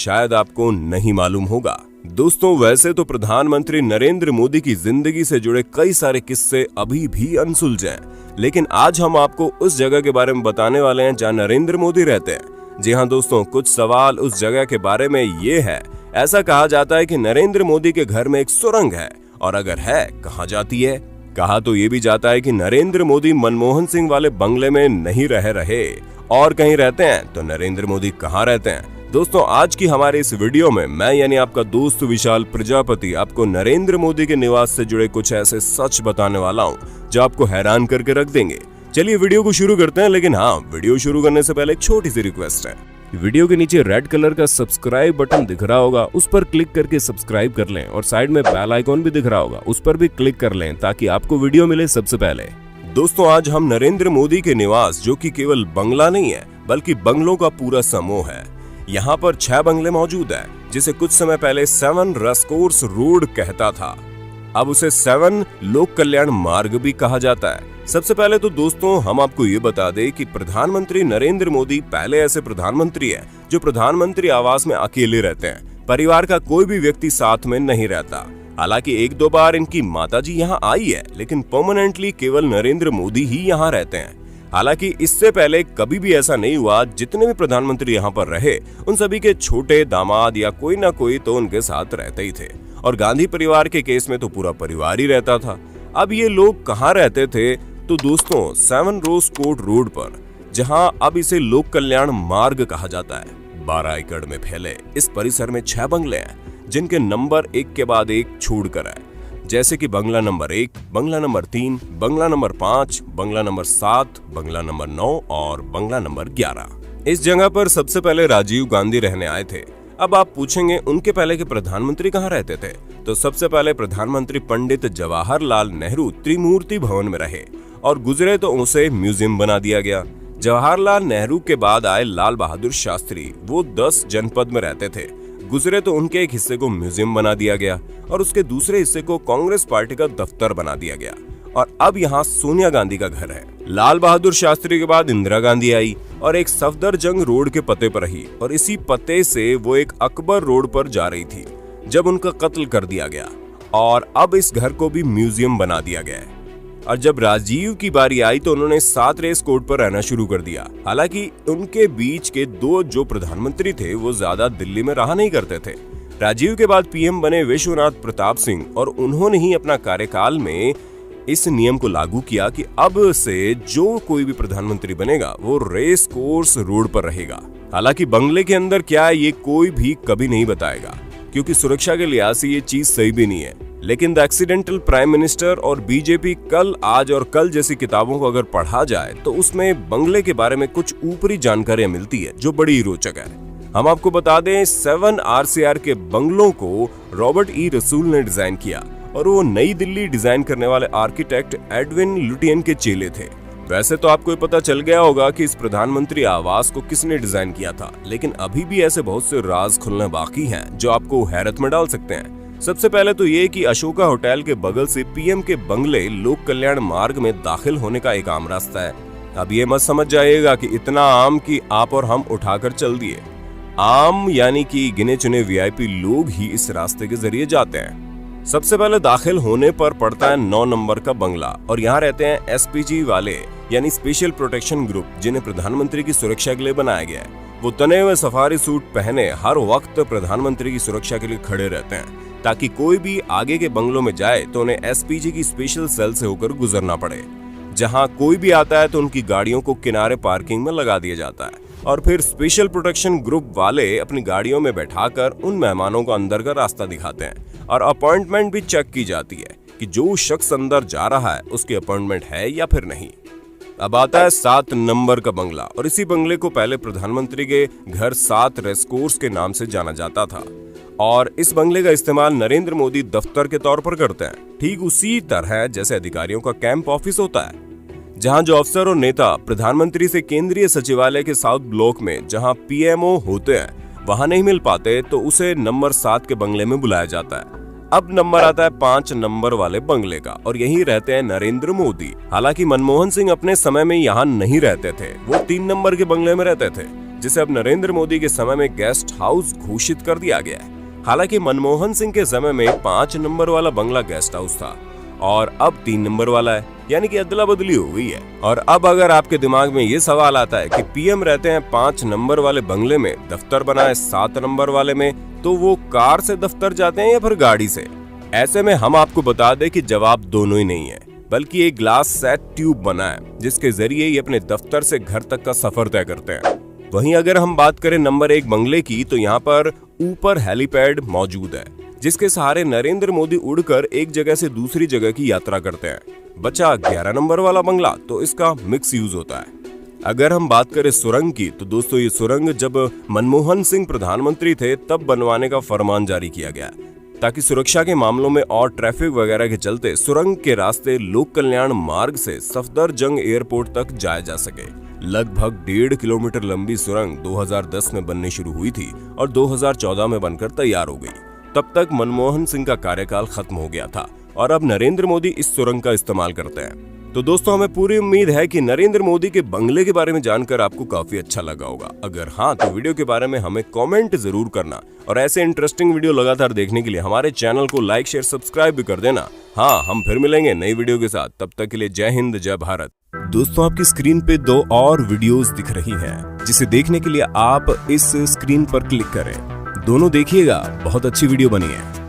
शायद आपको नहीं मालूम होगा। दोस्तों, वैसे तो प्रधानमंत्री नरेंद्र मोदी की जिंदगी से जुड़े कई सारे किस्से अभी भी अनसुलझे हैं, लेकिन आज हम आपको उस जगह के बारे में बताने वाले हैं जहां नरेंद्र मोदी रहते हैं। जी हाँ दोस्तों, कुछ सवाल उस जगह के बारे में ये है। ऐसा कहा जाता है कि नरेंद्र मोदी के घर में एक सुरंग है, और अगर है, कहाँ जाती है? कहा तो ये भी जाता है कि नरेंद्र मोदी मनमोहन सिंह वाले बंगले में नहीं रह रहे और कहीं रहते हैं, तो नरेंद्र मोदी कहाँ रहते हैं? दोस्तों, आज की हमारे इस वीडियो में मैं यानी आपका दोस्त विशाल प्रजापति आपको नरेंद्र मोदी के निवास से जुड़े कुछ ऐसे सच बताने वाला हूँ जो आपको हैरान करके रख देंगे। चलिए वीडियो को शुरू करते हैं, लेकिन हाँ, वीडियो शुरू करने से पहले एक छोटी सी रिक्वेस्ट है। वीडियो के नीचे रेड कलर का सब्सक्राइब बटन दिख रहा होगा, उस पर क्लिक करके सब्सक्राइब कर लें, और साइड में बेल आइकॉन भी दिख रहा होगा, उस पर भी क्लिक कर लें ताकि आपको वीडियो मिले सबसे पहले। दोस्तों, आज हम नरेंद्र मोदी के निवास, जो कि केवल बंगला नहीं है बल्कि बंगलों का पूरा समूह है। यहाँ पर 6 बंगले मौजूद है, जिसे कुछ समय पहले 7 रेसकोर्स रोड कहता था, अब उसे 7 लोक कल्याण मार्ग भी कहा जाता है। सबसे पहले तो दोस्तों, हम आपको ये बता दें कि प्रधानमंत्री नरेंद्र मोदी पहले ऐसे प्रधानमंत्री हैं जो प्रधानमंत्री आवास में अकेले रहते हैं। परिवार का कोई भी व्यक्ति साथ में नहीं रहता। हालांकि 1-2 बार इनकी माताजी यहाँ आई है, लेकिन परमानेंटली केवल नरेंद्र मोदी ही यहाँ रहते हैं। हालांकि इससे पहले कभी भी ऐसा नहीं हुआ। जितने भी प्रधानमंत्री यहाँ पर रहे, उन सभी के छोटे दामाद या कोई ना कोई तो उनके साथ रहते ही थे, और गांधी परिवार के केस में तो पूरा परिवार ही रहता था। अब ये लोग कहाँ रहते थे? तो दोस्तों, 7 रोज कोर्ट रोड पर, जहां अब इसे लोक कल्याण मार्ग कहा जाता है। 12 एकड़ में फैले इस परिसर में 6 बंगले हैं, जिनके नंबर एक के बाद एक छोड़कर है, जैसे कि बंगला नंबर 1, बंगला नंबर 3, बंगला नंबर 5, बंगला नंबर 7, बंगला नंबर 9 और बंगला नंबर 11। इस जगह पर सबसे पहले राजीव गांधी रहने आए थे। अब आप पूछेंगे, उनके पहले के प्रधानमंत्री कहाँ रहते थे? तो सबसे पहले प्रधानमंत्री पंडित जवाहरलाल नेहरू त्रिमूर्ति भवन में रहे, और गुजरे तो उसे म्यूजियम बना दिया गया। जवाहरलाल नेहरू के बाद आए लाल बहादुर शास्त्री, वो 10 जनपद में रहते थे। गुजरे तो उनके एक हिस्से को म्यूजियम बना दिया गया, और उसके दूसरे हिस्से को कांग्रेस पार्टी का दफ्तर बना दिया गया, और अब यहाँ सोनिया गांधी का घर है। लाल बहादुर शास्त्री के बाद इंदिरा गांधी आई और एक सफदरजंग रोड के पते पर रही, और इसी पते से वो एक अकबर रोड पर जा रही थी जब उनका कत्ल कर दिया गया, और अब इस घर को भी म्यूजियम बना दिया गया है। और जब राजीव की बारी आई तो उन्होंने 7 रेस कोर्ट पर रहना शुरू कर दिया। हालांकि उनके बीच के 2 जो प्रधानमंत्री थे, वो ज्यादा दिल्ली में रहा नहीं करते थे। राजीव के बाद पीएम बने विश्वनाथ प्रताप सिंह, और उन्होंने ही अपना कार्यकाल में इस नियम को लागू किया कि अब से जो कोई भी प्रधानमंत्री बनेगा वो रेस कोर्स रोड पर रहेगा। हालांकि बंगले के अंदर क्या है, ये कोई भी कभी नहीं बताएगा, क्योंकि सुरक्षा के लिहाज से ये चीज सही भी नहीं है। लेकिन द एक्सीडेंटल प्राइम मिनिस्टर और बीजेपी कल, आज और कल जैसी किताबों को अगर पढ़ा जाए तो उसमें बंगले के बारे में कुछ ऊपरी जानकारियां मिलती है जो बड़ी रोचक है। हम आपको बता दें, 7 RCR के बंगलों को रॉबर्ट ई रसूल ने डिजाइन किया, और वो नई दिल्ली डिजाइन करने वाले आर्किटेक्ट एडविन लुटियन के चेले थे। वैसे तो आपको पता चल गया होगा कि इस प्रधानमंत्री आवास को किसने डिजाइन किया था, लेकिन अभी भी ऐसे बहुत से राज खुलने बाकी हैं जो आपको हैरत में डाल सकते हैं। सबसे पहले तो ये कि अशोका होटल के बगल से पीएम के बंगले लोक कल्याण मार्ग में दाखिल होने का एक आम रास्ता है। अब ये मत समझ जाइएगा कि इतना आम कि आप और हम उठाकर चल दिए। आम यानी कि गिने चुने VIP लोग ही इस रास्ते के जरिए जाते हैं। सबसे पहले दाखिल होने पर पड़ता है 9 नंबर का बंगला, और यहाँ रहते हैं SPG वाले, यानी स्पेशल प्रोटेक्शन ग्रुप, जिन्हें प्रधानमंत्री की सुरक्षा के लिए बनाया गया है। वो तने हुए सफारी सूट पहने हर वक्त प्रधानमंत्री की सुरक्षा के लिए खड़े रहते हैं, ताकि कोई भी आगे के बंगलों में जाए तो उन्हें SPG की स्पेशल सेल से होकर गुजरना पड़े। जहां कोई भी आता है तो उनकी गाड़ियों को किनारे पार्किंग में लगा दिया जाता है, और फिर स्पेशल प्रोटेक्शन ग्रुप वाले अपनी गाड़ियों में बैठाकर उन मेहमानों को अंदर का रास्ता दिखाते हैं, और अपॉइंटमेंट भी चेक की जाती है कि जो शख्स अंदर जा रहा है उसकी अपॉइंटमेंट है या फिर नहीं। अब आता है 7 नंबर का बंगला, और इसी बंगले को पहले प्रधानमंत्री के घर 7 रेसकोर्स के नाम से जाना जाता था, और इस बंगले का इस्तेमाल नरेंद्र मोदी दफ्तर के तौर पर करते हैं, ठीक उसी तरह जैसे अधिकारियों का कैंप ऑफिस होता है, जहां जो अफसर और नेता प्रधानमंत्री से केंद्रीय सचिवालय के साउथ ब्लॉक में जहां PMO होते हैं वहां नहीं मिल पाते, तो उसे नंबर 7 के बंगले में बुलाया जाता है। अब नंबर आता है 5 नंबर वाले बंगले का, और यहीं रहते हैं नरेंद्र मोदी। हालांकि मनमोहन सिंह अपने समय में यहाँ नहीं रहते थे, वो 3 नंबर के बंगले में रहते थे, जिसे अब नरेंद्र मोदी के समय में गेस्ट हाउस घोषित कर दिया गया है। हालांकि मनमोहन सिंह के समय में 5 नंबर वाला बंगला गेस्ट हाउस था और अब 3 नंबर वाला है, यानी कि अदला बदली हो गई है। और अब अगर आपके दिमाग में ये सवाल आता है कि पीएम रहते हैं 5 नंबर वाले बंगले में, दफ्तर बना है 7 नंबर वाले में, तो वो कार से दफ्तर जाते हैं या फिर गाड़ी से? ऐसे में हम आपको बता दें कि जवाब दोनों ही नहीं है, बल्कि एक ग्लास सेट ट्यूब बना है जिसके जरिए ये अपने दफ्तर से घर तक का सफर तय करते हैं। वहीं अगर हम बात करें नंबर 1 बंगले की, तो यहाँ पर ऊपर हेलीपैड मौजूद है जिसके सहारे नरेंद्र मोदी उड़कर एक जगह से दूसरी जगह की यात्रा करते हैं। बचा 11 नंबर वाला बंगला, तो इसका मिक्स यूज होता है। अगर हम बात करें सुरंग की, तो दोस्तों ये सुरंग जब मनमोहन सिंह प्रधानमंत्री थे तब बनवाने का फरमान जारी किया गया, ताकि सुरक्षा के मामलों में और ट्रैफिक वगैरह के चलते सुरंग के रास्ते लोक कल्याण मार्ग से सफदरजंग एयरपोर्ट तक जाया जा सके। लगभग 1.5 किलोमीटर लंबी सुरंग 2010 में बननी शुरू हुई थी और 2014 में बनकर तैयार हो गई। तब तक मनमोहन सिंह का कार्यकाल खत्म हो गया था और अब नरेंद्र मोदी इस सुरंग का इस्तेमाल करते हैं। तो दोस्तों हमें पूरी उम्मीद है कि नरेंद्र मोदी के बंगले के बारे में जानकर आपको काफी अच्छा लगा होगा। अगर हाँ, तो वीडियो के बारे में हमें कमेंट जरूर करना और ऐसे इंटरेस्टिंग वीडियो लगातार देखने के लिए हमारे चैनल को लाइक शेयर सब्सक्राइब भी कर देना। हाँ, हम फिर मिलेंगे नई वीडियो के साथ, तब तक के लिए जय हिंद जय भारत। दोस्तों आपकी स्क्रीन पे 2 और वीडियोस दिख रही हैं, जिसे देखने के लिए आप इस स्क्रीन पर क्लिक करें। दोनों देखिएगा, बहुत अच्छी वीडियो बनी है।